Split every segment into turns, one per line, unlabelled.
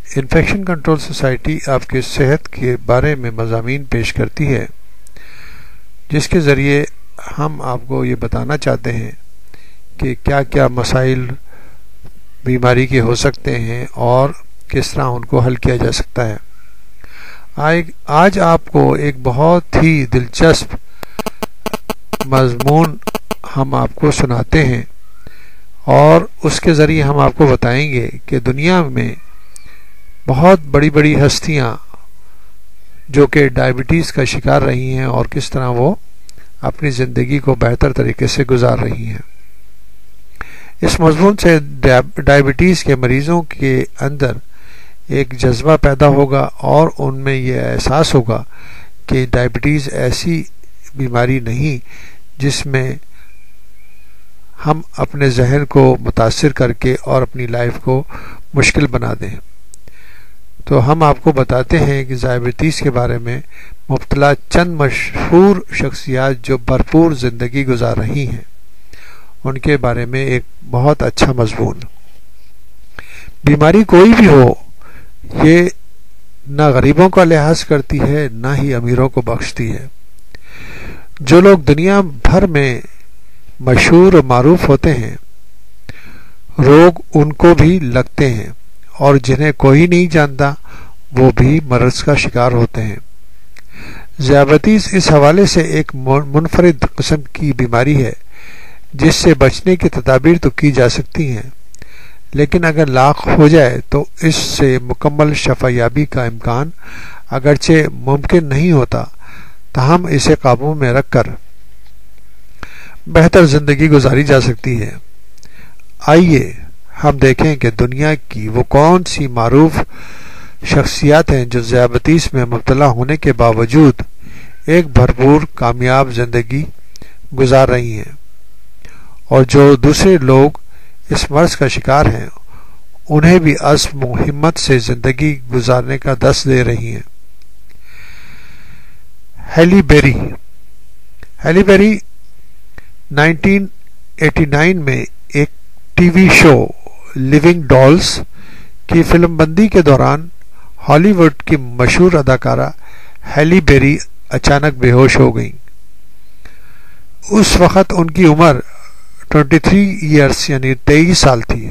Infection control society آپ کے صحت کے بارے میں مضامین پیش کرتی ہے، جس کے ذریعے ہم آپ کو یہ بتانا چاہتے ہیں کہ کیا کیا مسائل بیماری کے ہو سکتے ہیں اور کس طرح ان کو حل کیا جا سکتا ہے۔ آج آپ کو ایک بہت ہی دلچسپ مضمون ہم آپ کو سناتے ہیں اور اس کے ذریعے ہم آپ کو بتائیں گے کہ دنیا میں بہت بڑی بڑی ہستیاں جو کہ ڈائبٹیز کا شکار رہی ہیں اور کس طرح وہ اپنی زندگی کو بہتر طریقے سے گزار رہی ہیں۔ اس مضمون سے ڈائبٹیز کے مریضوں کے اندر ایک جذبہ پیدا ہوگا اور ان میں یہ احساس ہوگا کہ ڈائبٹیز ایسی بیماری نہیں جس میں ہم اپنے ذہن کو متاثر کر کے اور اپنی لائف کو مشکل بنا دیں۔ تو ہم آپ کو بتاتے ہیں کہ ذیابیطس کے بارے میں مبتلا چند مشہور شخصیات جو بھرپور زندگی گزار رہی ہیں ان کے بارے میں ایک بہت اچھا مضمون۔ بیماری کوئی بھی ہو، یہ نہ غریبوں کا لحاظ کرتی ہے نہ ہی امیروں کو بخشتی ہے۔ جو لوگ دنیا بھر میں مشہور و معروف ہوتے ہیں، روگ ان کو بھی لگتے ہیں، اور جنہیں کوئی نہیں جانتا وہ بھی مرض کا شکار ہوتے ہیں۔ ذیابیطس اس حوالے سے ایک منفرد قسم کی بیماری ہے جس سے بچنے کی تدابیر تو کی جا سکتی ہیں، لیکن اگر لاحق ہو جائے تو اس سے مکمل شفا یابی کا امکان اگرچہ ممکن نہیں ہوتا، تاہم اسے قابو میں رکھ کر بہتر زندگی گزاری جا سکتی ہے۔ آئیے ہم دیکھیں کہ دنیا کی وہ کون سی معروف شخصیات ہیں جو ذیابیطس میں مبتلا ہونے کے باوجود ایک بھرپور کامیاب زندگی گزار رہی ہیں، اور جو دوسرے لوگ اس مرض کا شکار ہیں انہیں بھی عزم و ہمت سے زندگی گزارنے کا دست دے رہی ہیں۔ ہیلی بیری 1989 میں ایک ٹی وی شو لیونگ ڈالز کی فلم بندی کے دوران ہالی ووڈ کی مشہور اداکارہ ہیلی بیری اچانک بے ہوش ہو گئیں۔ اس وقت ان کی عمر 23 ایئرس یعنی 23 سال تھی۔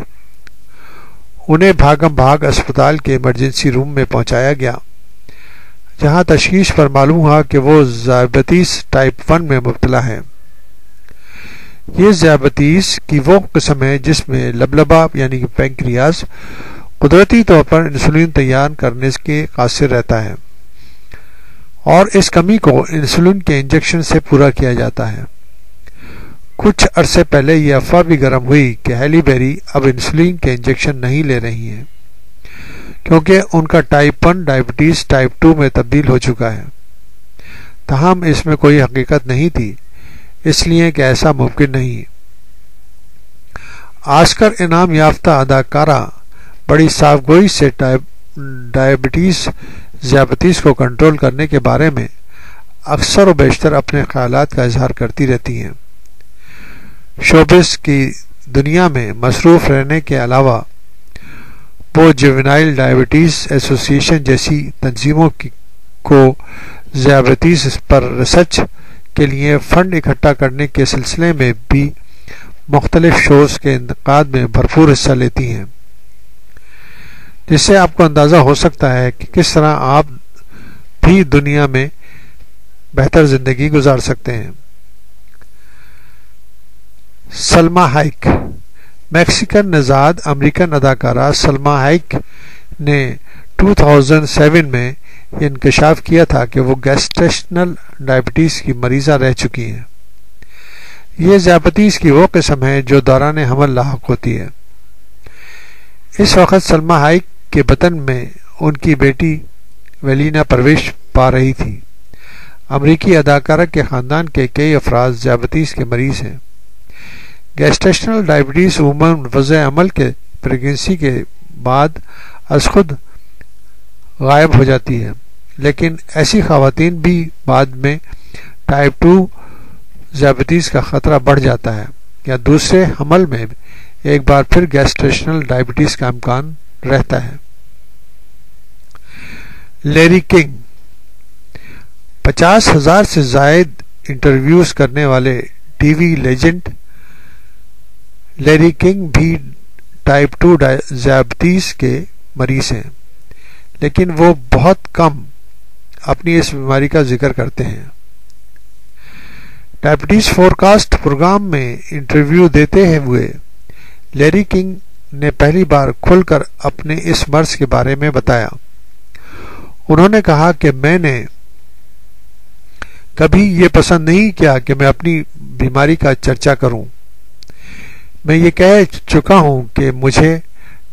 انہیں بھاگم بھاگ اسپتال کے ایمرجنسی روم میں پہنچایا گیا، جہاں تشخیص پر معلوم ہوا کہ وہ ذیابیطس ٹائپ 1 میں مبتلا ہے۔ یہ ذیابیطس کی وہ قسم ہے جس میں لبلبہ یعنی کہ پینکریاس قدرتی طور پر انسولین تیار کرنے کے قاصر رہتا ہے، اور اس کمی کو انسولین کے انجیکشن سے پورا کیا جاتا ہے۔ کچھ عرصے پہلے یہ افواہ بھی گرم ہوئی کہ ہیلی بیری اب انسولین کے انجیکشن نہیں لے رہی ہیں کیونکہ ان کا ٹائپ 1 ڈائبٹیز ٹائپ 2 میں تبدیل ہو چکا ہے۔ تاہم اس میں کوئی حقیقت نہیں تھی، اس لیے کہ ایسا ممکن نہیں۔ آسکر انعام یافتہ اداکارہ بڑی صاف گوئی سے ذیابیطس کو کنٹرول کرنے کے بارے میں اکثر و بیشتر اپنے خیالات کا اظہار کرتی رہتی ہیں۔ شوبز کی دنیا میں مصروف رہنے کے علاوہ وہ جوینائل ڈائبٹیز ایسوسی ایشن جیسی تنظیموں کو ذیابیطس پر ریسرچ کے لیے فنڈ اکٹھا کرنے کے سلسلے میں بھی مختلف شوز کے انعقاد میں بھرپور حصہ لیتی ہیں، جس سے آپ کو اندازہ ہو سکتا ہے کہ کس طرح آپ بھی دنیا میں بہتر زندگی گزار سکتے ہیں۔ سلما ہائیک میکسیکن نژاد امریکن اداکارہ سلما ہائیک نے 2007 میں یہ انکشاف کیا تھا کہ وہ گیسٹیشنل ڈائبٹیز کی مریضہ رہ چکی ہیں۔ یہ ذیابیطس کی وہ قسم ہے جو دوران حمل لاحق ہوتی ہے۔ اس وقت سلما ہائیک کے بطن میں ان کی بیٹی ویلینا پرورش پا رہی تھی۔ امریکی اداکارہ کے خاندان کے کئی افراد ذیابیطس کے مریض ہیں۔ گیسٹیشنل ڈائبٹیز عموماً وضع عمل کے پریگننسی کے بعد از خود غائب ہو جاتی ہے، لیکن ایسی خواتین بھی بعد میں ٹائپ 2 ذیابیطس کا خطرہ بڑھ جاتا ہے یا دوسرے حمل میں ایک بار پھر گیسٹیشنل ڈائبٹیز کا امکان رہتا ہے۔ لیری کنگ 50,000 سے زائد انٹرویوز کرنے والے T V legend Larry king بھی ٹائپ 2 ذیابیطس کے مریض ہیں، لیکن وہ بہت کم اپنی اس بیماری کا ذکر کرتے ہیں۔ ڈائبٹیز فورکاسٹ پروگرام میں انٹرویو دیتے ہوئے لیری کنگ نے پہلی بار کھل کر اپنے اس مرض کے بارے میں بتایا۔ انہوں نے کہا کہ میں نے کبھی یہ پسند نہیں کیا کہ میں اپنی بیماری کا چرچا کروں۔ میں یہ کہہ چکا ہوں کہ مجھے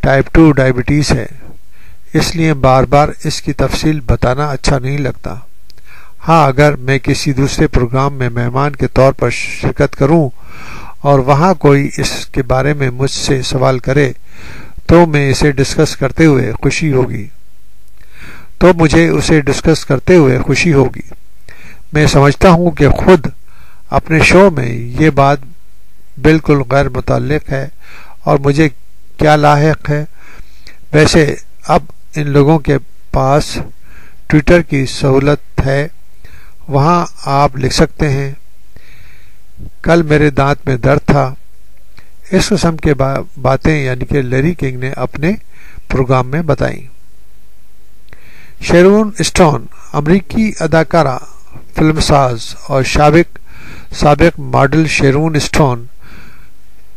ٹائپ 2 ڈائبٹیز ہے، اس لیے بار بار اس کی تفصیل بتانا اچھا نہیں لگتا۔ ہاں، اگر میں کسی دوسرے پروگرام میں مہمان کے طور پر شرکت کروں اور وہاں کوئی اس کے بارے میں مجھ سے سوال کرے تو میں اسے ڈسکس کرتے ہوئے خوشی ہوگی۔ میں سمجھتا ہوں کہ خود اپنے شو میں یہ بات بالکل غیر متعلق ہے اور مجھے کیا لاحق ہے۔ ویسے اب ان لوگوں کے پاس ٹویٹر کی سہولت ہے، وہاں آپ لکھ سکتے ہیں کل میرے دانت میں درد تھا۔ اس قسم کے باتیں یعنی کہ لیری کنگ نے اپنے پروگرام میں بتائیں۔ شیرون اسٹون امریکی اداکارہ، فلم ساز اور سابق ماڈل شیرون اسٹون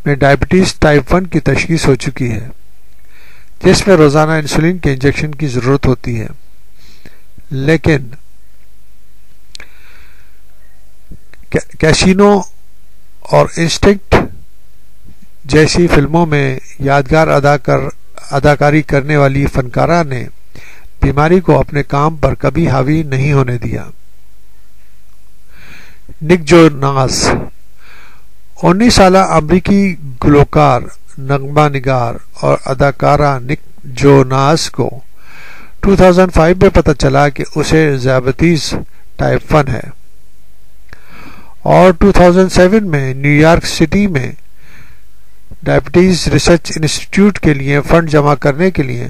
میں ڈائبٹیز ٹائپ 1 کی تشخیص ہو چکی ہے، جس میں روزانہ انسولین کے انجیکشن کی ضرورت ہوتی ہے، لیکن کیسینو اور انسٹنکٹ جیسی فلموں میں یادگار اداکاری کرنے والی فنکارہ نے بیماری کو اپنے کام پر کبھی حاوی نہیں ہونے دیا۔ نک جوناس 19 سالہ امریکی گلوکار، نغمہ نگار اور اداکارہ نک جوناس کو 2005 میں پتہ چلا کہ اسے ذیابیطس ٹائپ 1 ہے، اور 2007 میں نیو یارک سٹی میں ڈائبٹیز ریسرچ انسٹیٹیوٹ کے لیے فنڈ جمع کرنے کے لیے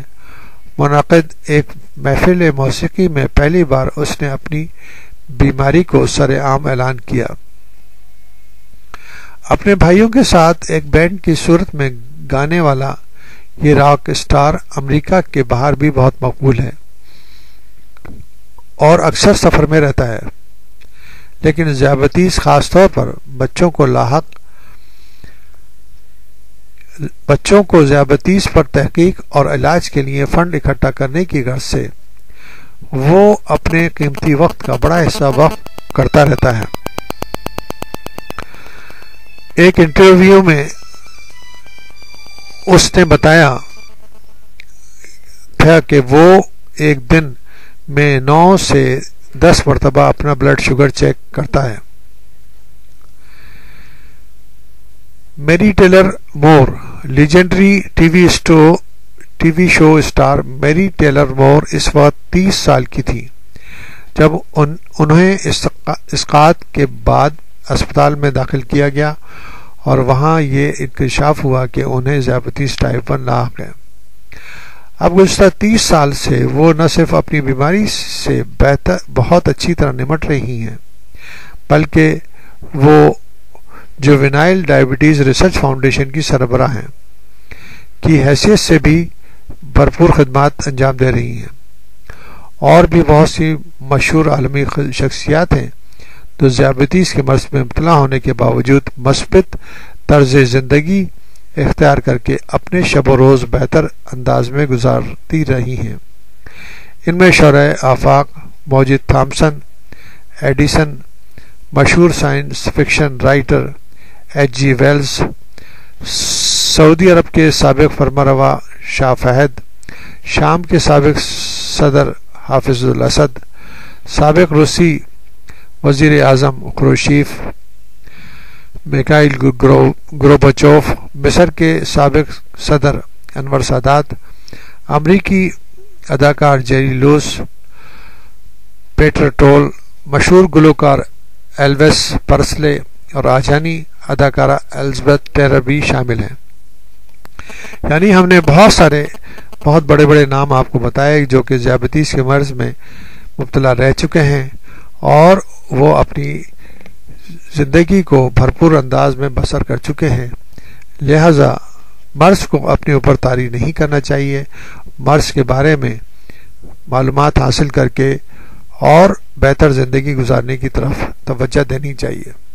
منعقد ایک محفل موسیقی میں پہلی بار اس نے اپنی بیماری کو سر عام اعلان کیا۔ اپنے بھائیوں کے ساتھ ایک بینڈ کی صورت میں گانے والا یہ راک اسٹار امریکہ کے باہر بھی بہت مقبول ہے اور اکثر سفر میں رہتا ہے، لیکن ذیابیطس خاص طور پر بچوں کو ذیابیطس پر تحقیق اور علاج کے لیے فنڈ اکٹھا کرنے کی غرض سے وہ اپنے قیمتی وقت کا بڑا حصہ وقف کرتا رہتا ہے۔ ایک انٹرویو میں اس نے بتایا تھا کہ وہ ایک دن میں 9 سے 10 مرتبہ اپنا بلڈ شوگر چیک کرتا ہے۔ میری ٹیلر مور لیجنڈری ٹی وی شو اسٹار میری ٹیلر مور اس وقت 30 سال کی تھی جب انہیں اسقاط کے بعد اسپتال میں داخل کیا گیا اور وہاں یہ انکشاف ہوا کہ انہیں ذیابیطس ٹائپ 1 لاحق ہے۔ اب گزشتہ 30 سال سے وہ نہ صرف اپنی بیماری سے بہت اچھی طرح نمٹ رہی ہیں، بلکہ وہ جوینائل ڈائبٹیز ریسرچ فاؤنڈیشن کی سربراہ ہیں کی حیثیت سے بھی بھرپور خدمات انجام دے رہی ہیں۔ اور بھی بہت سی مشہور عالمی شخصیات ہیں جو ذیابیطس کے مرض میں مبتلا ہونے کے باوجود مثبت طرز زندگی اختیار کر کے اپنے شب و روز بہتر انداز میں گزارتی رہی ہیں۔ ان میں شرح آفاق موجد تھامسن ایڈیسن، مشہور science fiction writer H G Wells, سعودی عرب کے سابق فرمانروا شاہ فہد، شام کے سابق صدر حافظ الاسد، سابق روسی وزیر اعظم خروشیف، میکائل گورباچوف، مصر کے سابق صدر انور سادات، امریکی اداکار جیری لوئس، پیٹر ٹول، مشہور گلوکار ایلوس پرسلے اور آجانی اداکارہ الزبتھ ٹیلر بھی شامل ہیں۔ یعنی ہم نے بہت بڑے بڑے نام آپ کو بتائے جو کہ ذیابیطیس کے مرض میں مبتلا رہ چکے ہیں اور وہ اپنی زندگی کو بھرپور انداز میں بسر کر چکے ہیں. لہذا مرض کو اپنے اوپر طاری نہیں کرنا چاہیے. مرض کے بارے میں معلومات حاصل کر کے اور بہتر زندگی گزارنے کی طرف توجہ دینی چاہیے.